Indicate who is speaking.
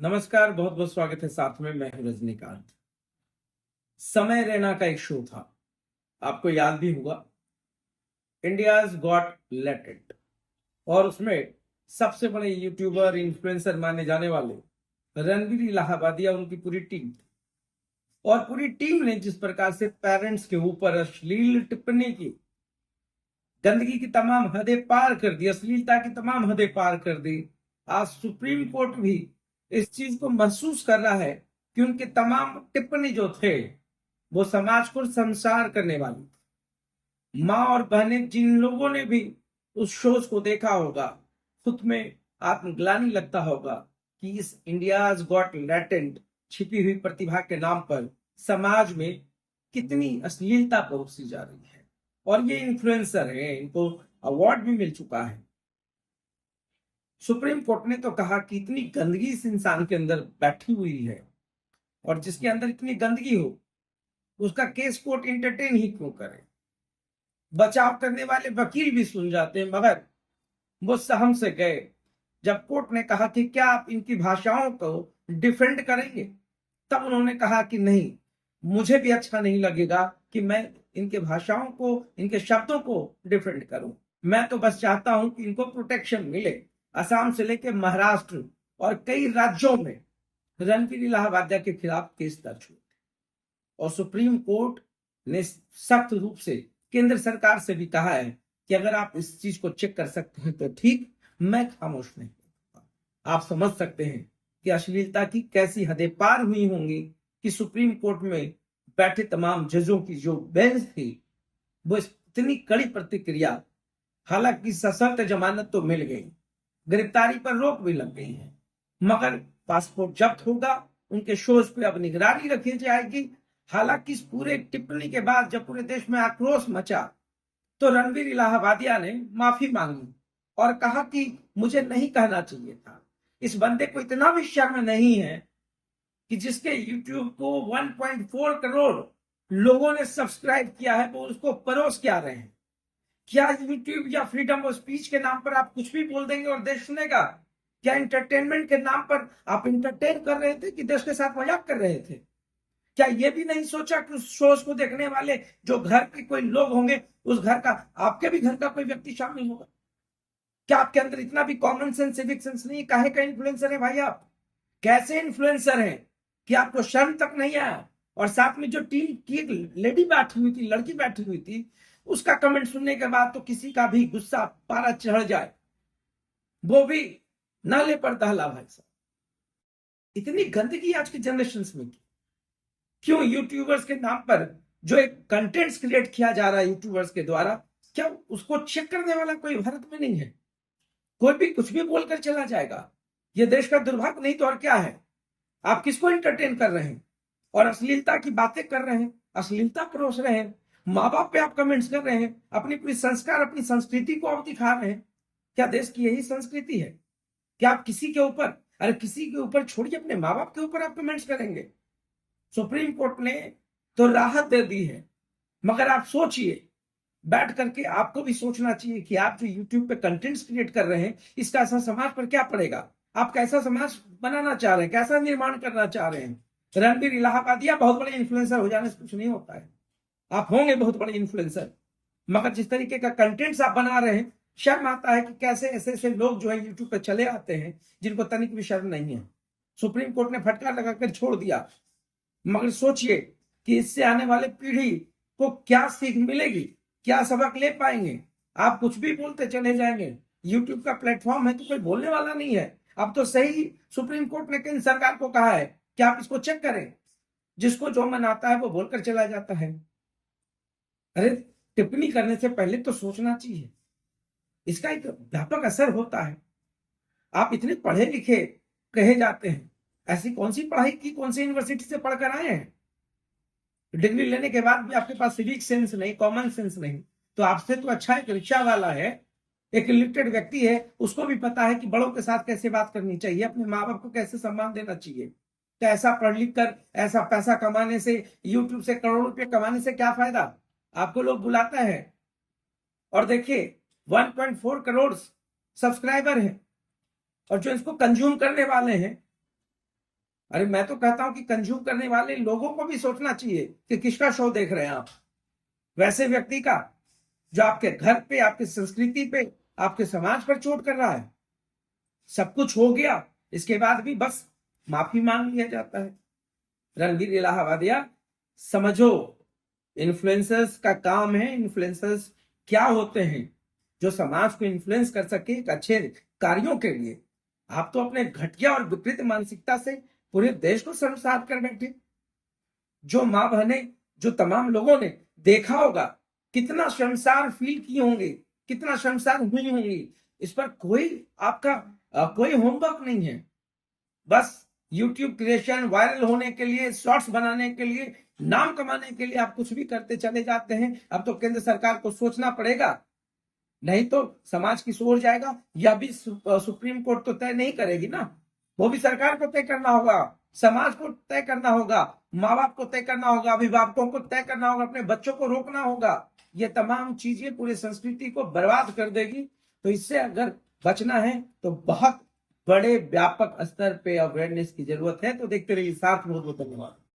Speaker 1: नमस्कार, बहुत बहुत स्वागत है। साथ में मैं हूं रजनीकांत। समय रैना का एक शो था, आपको याद भी होगा, इंडियाज गॉट लेटेंट। और उसमें सबसे बड़े यूट्यूबर इन्फ्लुएंसर माने जाने वाले रणवीर इलाहाबादिया, उनकी पूरी टीम थी। और पूरी टीम ने जिस प्रकार से पेरेंट्स के ऊपर अश्लील टिप्पणी की, गंदगी की तमाम हदें पार कर दी, अश्लीलता की तमाम हदें पार कर दी, आज सुप्रीम कोर्ट भी इस चीज को महसूस कर रहा है कि उनके तमाम टिप्पणी जो थे वो समाज को संसार करने वाली थी। माँ और बहनें जिन लोगों ने भी उस शोज को देखा होगा, खुद में आत्मग्लानि लगता होगा कि इस इंडियाज गॉट लैटेंट छिपी हुई प्रतिभा के नाम पर समाज में कितनी अश्लीलता परोसी जा रही है। और ये इन्फ्लुएंसर है, इनको अवार्ड भी मिल चुका है। सुप्रीम कोर्ट ने तो कहा कि इतनी गंदगी इस इंसान के अंदर बैठी हुई है, और जिसके अंदर इतनी गंदगी हो उसका केस कोर्ट इंटरटेन ही क्यों करे। बचाव करने वाले वकील भी सुन जाते हैं, मगर वो सहम से गए जब कोर्ट ने कहा कि क्या आप इनकी भाषाओं को डिफेंड करेंगे। तब उन्होंने कहा कि नहीं, मुझे भी अच्छा नहीं लगेगा कि मैं इनके भाषाओं को, इनके शब्दों को डिफेंड करूं। मैं तो बस चाहता हूं कि इनको प्रोटेक्शन मिले। असम से लेकर महाराष्ट्र और कई राज्यों में रणवीर इलाहाबादिया के खिलाफ केस दर्ज हुए और सुप्रीम कोर्ट ने सख्त रूप से केंद्र सरकार से भी कहा है कि अगर आप इस चीज को चेक कर सकते हैं तो ठीक, मैं खामोश नहीं। आप समझ सकते हैं कि अश्लीलता की कैसी हदें पार हुई होंगी कि सुप्रीम कोर्ट में बैठे तमाम जजों की जो बेंच थी वो इतनी कड़ी प्रतिक्रिया, हालांकि सशर्त जमानत तो मिल गई, गिरफ्तारी पर रोक भी लग गई है, मगर पासपोर्ट जब्त होगा, उनके शोज पे अब निगरानी रखी जाएगी। हालांकि इस पूरे टिप्पणी के बाद जब पूरे देश में आक्रोश मचा तो रणवीर इलाहाबादिया ने माफी मांगी और कहा कि मुझे नहीं कहना चाहिए था। इस बंदे को इतना भी शर्म नहीं है कि जिसके यूट्यूब को 1.4 करोड़ लोगों ने सब्सक्राइब किया है, वो उसको परोस क्या रहे हैं। क्या यूट्यूब या फ्रीडम ऑफ स्पीच के नाम पर आप कुछ भी बोल देंगे और देश सुनेगा? क्या इंटरटेनमेंट के नाम पर आप इंटरटेन कर रहे थे कि देश के साथ मजाक कर रहे थे? क्या ये भी नहीं सोचा कि उस शोज को देखने वाले जो घर के कोई लोग होंगे, उस घर का, आपके भी घर का कोई व्यक्ति शामिल होगा? क्या आपके अंदर इतना भी कॉमन सेंस, सिविक सेंस नहीं? काहे का इन्फ्लुएंसर है भाई आप? कैसे इन्फ्लुएंसर हैं कि आपको शर्म तक नहीं आया? और साथ में जो टीम की एक लेडी बैठी हुई थी, लड़की बैठी हुई थी, उसका कमेंट सुनने के बाद तो किसी का भी गुस्सा पारा चढ़ जाए, वो भी नाले पर दहला भाई साहब। इतनी गंदगी आज की जनरेशन में क्यों? यूट्यूबर्स के नाम पर जो एक कंटेंट्स क्रिएट किया जा रहा है यूट्यूबर्स के द्वारा, क्या उसको चेक करने वाला कोई भारत में नहीं है? कोई भी कुछ भी बोलकर चला जाएगा। ये देश का दुर्भाग्य नहीं तो और क्या है? आप किसको एंटरटेन कर रहे हैं और अश्लीलता की बातें कर रहे हैं, अश्लीलता परोस रहे हैं, माँ बाप पे आप कमेंट्स कर रहे हैं, अपनी पूरी संस्कार, अपनी संस्कृति को आप दिखा रहे हैं। क्या देश की यही संस्कृति है? क्या आप किसी के ऊपर, अरे किसी के ऊपर छोड़िए, अपने माँ बाप के ऊपर आप कमेंट्स करेंगे? सुप्रीम कोर्ट ने तो राहत दे दी है, मगर आप सोचिए, बैठ करके आपको भी सोचना चाहिए कि आप जो यूट्यूब पे कंटेंट्स क्रिएट कर रहे हैं, इसका असर समाज पर क्या पड़ेगा? आप कैसा समाज बनाना चाह रहे हैं, कैसा निर्माण करना चाह रहे हैं? रणवीर इलाहाबादिया बहुत बड़े इन्फ्लुएंसर हो जाने से कुछ नहीं होता है। आप होंगे बहुत बड़े इन्फ्लुएंसर, मगर जिस तरीके का कंटेंट्स आप बना रहे हैं, शर्म आता है कि कैसे ऐसे ऐसे लोग जो है यूट्यूब पे चले आते हैं जिनको तनिक भी शर्म नहीं है। सुप्रीम कोर्ट ने फटकार लगाकर छोड़ दिया, मगर सोचिए कि इससे आने वाले पीढ़ी को क्या सीख मिलेगी, क्या सबक ले पाएंगे? आप कुछ भी बोलते चले जाएंगे, यूट्यूब का प्लेटफॉर्म है तो कोई बोलने वाला नहीं है। अब तो सही सुप्रीम कोर्ट ने केंद्र सरकार को कहा है कि आप इसको चेक करें, जिसको जो मन आता है वो बोलकर चला जाता है। अरे, टिप्पणी करने से पहले तो सोचना चाहिए, इसका एक व्यापक असर होता है। आप इतने पढ़े लिखे कहे जाते हैं, ऐसी कौन सी पढ़ाई की, कौन सी यूनिवर्सिटी से पढ़कर आए हैं? डिग्री लेने के बाद भी आपके पास सिविक सेंस नहीं, कॉमन सेंस नहीं, तो आपसे तो अच्छा एक रिक्शा वाला है, एक इलिटरेट व्यक्ति है, उसको भी पता है कि बड़ों के साथ कैसे बात करनी चाहिए, अपने माँ बाप को कैसे सम्मान देना चाहिए। तो ऐसा पढ़ लिख कर ऐसा पैसा कमाने से, यूट्यूब से करोड़ों रुपए कमाने से क्या फायदा? आपको लोग बुलाता है और देखिए 1.4 करोड़ सब्सक्राइबर हैं, और जो इसको कंज्यूम करने वाले हैं अरे मैं तो कहता हूं कि कंज्यूम करने वाले लोगों को भी सोचना चाहिए कि किसका शो देख रहे हैं आप, वैसे व्यक्ति का जो आपके घर पे, आपकी संस्कृति पे, आपके समाज पर चोट कर रहा है। सब कुछ हो गया, इसके बाद भी बस माफी मांग लिया जाता है। रणवीर इलाहाबादिया, समझो, इन्फ्लुएंसर्स का काम है, इन्फ्लुएंसर्स क्या होते हैं, जो समाज को इन्फ्लुएंस कर सके एक अच्छे कार्यों के लिए। आप तो अपने घटिया और विकृत मानसिकता से पूरे देश को शर्मसार कर बैठे। जो माँ बहने, जो तमाम लोगों ने देखा होगा, कितना शर्मसार फील किए होंगे, कितना शर्मसार हुई होंगी। इस पर कोई आपका कोई होमवर्क नहीं है। बस यूट्यूब क्रिएशन, वायरल होने के लिए, शॉर्ट्स बनाने के लिए, नाम कमाने के लिए आप कुछ भी करते चले जाते हैं। अब तो केंद्र सरकार को सोचना पड़ेगा, नहीं तो समाज की ओर जाएगा। यह भी सुप्रीम कोर्ट तो तय नहीं करेगी ना, वो भी सरकार को तय करना होगा, समाज को तय करना होगा, माँ बाप को तय करना होगा, अभिभावकों को तय करना होगा, अपने बच्चों को रोकना होगा। ये तमाम चीजें पूरी संस्कृति को बर्बाद कर देगी। तो इससे अगर बचना है तो बहुत बड़े व्यापक स्तर पे अवेयरनेस की जरूरत है। तो देखते रहिए साथ, बहुत बहुत धन्यवाद।